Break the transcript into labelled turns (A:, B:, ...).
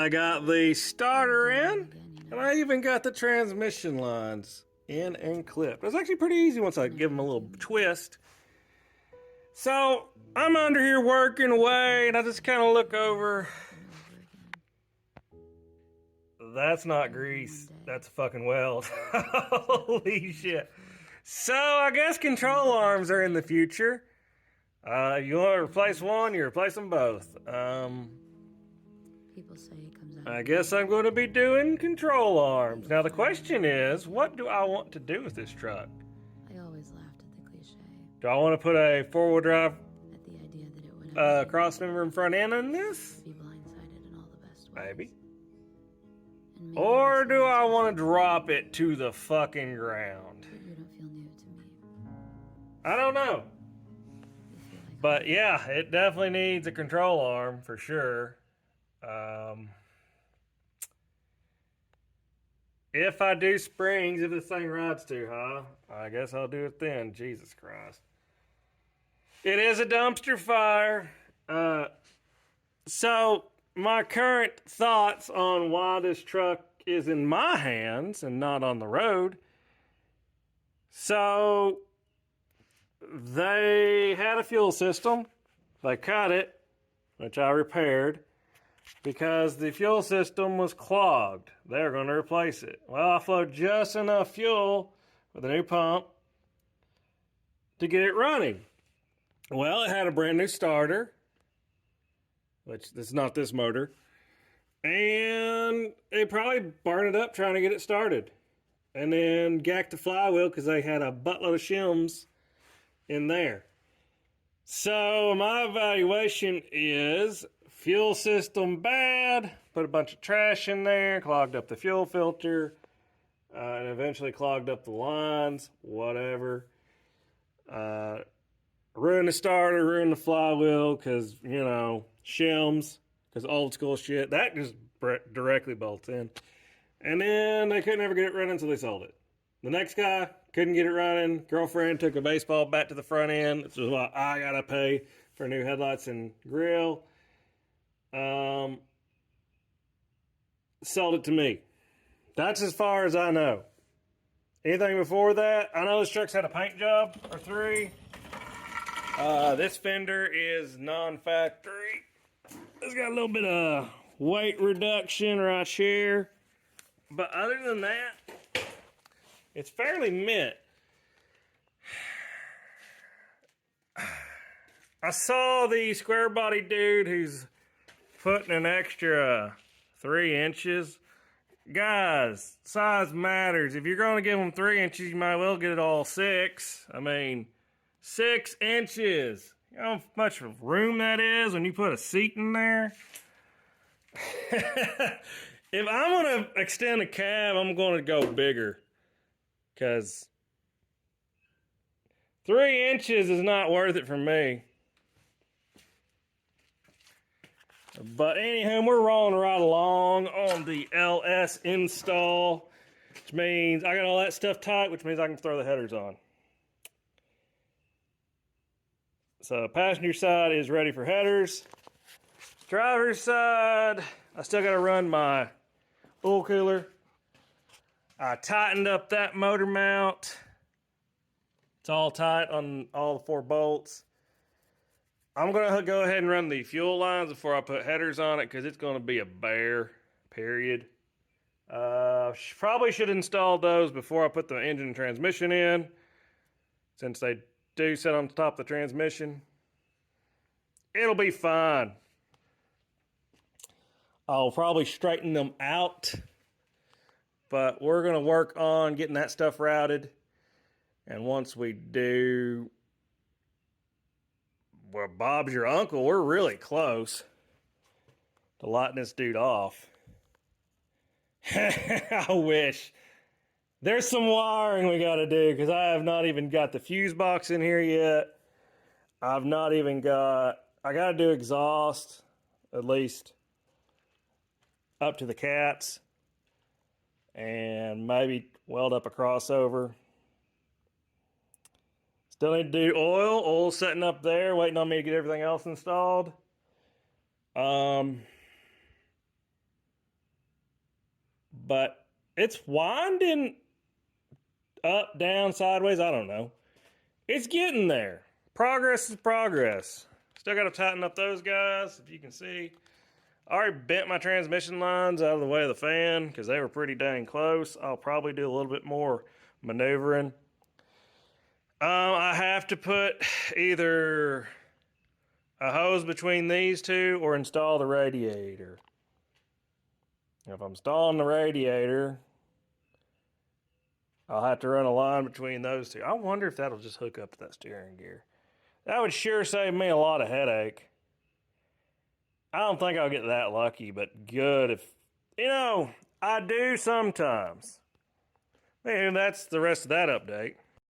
A: I got the starter in, and I even got the transmission lines in and clipped. It was actually pretty easy once I give them a little twist. So I'm under here working away, and I just kind of look over. That's not grease. That's a fucking weld. Holy shit. So I guess control arms are in the future. You want to replace one, you replace them both.
B: People say it comes out.
A: I guess I'm going to be doing control arms. Now the question is, what do I want to do with this truck?
B: I always laughed at the cliche,
A: Do I want to put a four-wheel drive
B: at the idea that it would
A: crossmember and front end on this?
B: be blindsided in all the best ways.
A: Maybe.
B: And maybe
A: Or
B: this
A: do I
B: means
A: want to drop it to the fucking ground?
B: that you don't feel new to me.
A: I don't know.
B: You feel like
A: But yeah, it definitely needs a control arm for sure. If I do springs, if this thing rides too high, I guess I'll do it then. Jesus Christ. It is a dumpster fire. So, my current thoughts on why this truck is in my hands and not on the road. So, they had a fuel system. They cut it, which I repaired, because the fuel system was clogged. They're going to replace it. Well, I flowed just enough fuel with a new pump to get it running. Well, it had a brand new starter, which this is not this motor, and they probably burned it up trying to get it started. And then gacked the flywheel because they had a buttload of shims in there. So my evaluation is fuel system bad, put a bunch of trash in there, clogged up the fuel filter, and eventually clogged up the lines, whatever. Ruined the starter, ruined the flywheel because, shims, because old school shit. That just directly bolts in. And then they couldn't ever get it running until they sold it. The next guy couldn't get it running. Girlfriend took a baseball bat to the front end. This is why I gotta pay for new headlights and grill. Sold it to me. That's as far as I know. Anything before that? I know this truck's had a paint job or three. This fender is non-factory. It's got a little bit of weight reduction right here. But other than that, it's fairly mint. I saw the square body dude who's putting an extra 3 inches. Guys, size matters. If you're going to give them 3 inches, you might well get it all 6. 6 inches. You know how much room that is when you put a seat in there? If I'm going to extend a cab, I'm going to go bigger. Because 3 inches is not worth it for me. But anyhow, we're rolling right along on the LS install. Which means I got all that stuff tight, which means I can throw the headers on. So passenger side is ready for headers. Driver's side, I still got to run my oil cooler. I tightened up that motor mount. It's all tight on all the 4 bolts. I'm going to go ahead and run the fuel lines before I put headers on it because it's going to be a bear, period. Probably should install those before I put the engine and transmission in, since they do sit on top of the transmission. It'll be fine. I'll probably straighten them out, but we're going to work on getting that stuff routed. And once we do, well, Bob's your uncle. We're really close to lighting this dude off. I wish. There's some wiring we got to do because I have not even got the fuse box in here yet. I got to do exhaust, at least up to the cats, and maybe weld up a crossover. Still need to do oil. Oil setting up there, waiting on me to get everything else installed. but it's winding up, down, sideways. I don't know. It's getting there. Progress is progress. Still got to tighten up those guys, if you can see. I already bent my transmission lines out of the way of the fan because they were pretty dang close. I'll probably do a little bit more maneuvering. I have to put either a hose between these two or install the radiator. If I'm installing the radiator, I'll have to run a line between those two. I wonder if that'll just hook up to that steering gear. That would sure save me a lot of headache. I don't think I'll get that lucky, but good if, I do sometimes. Man, that's the rest of that update.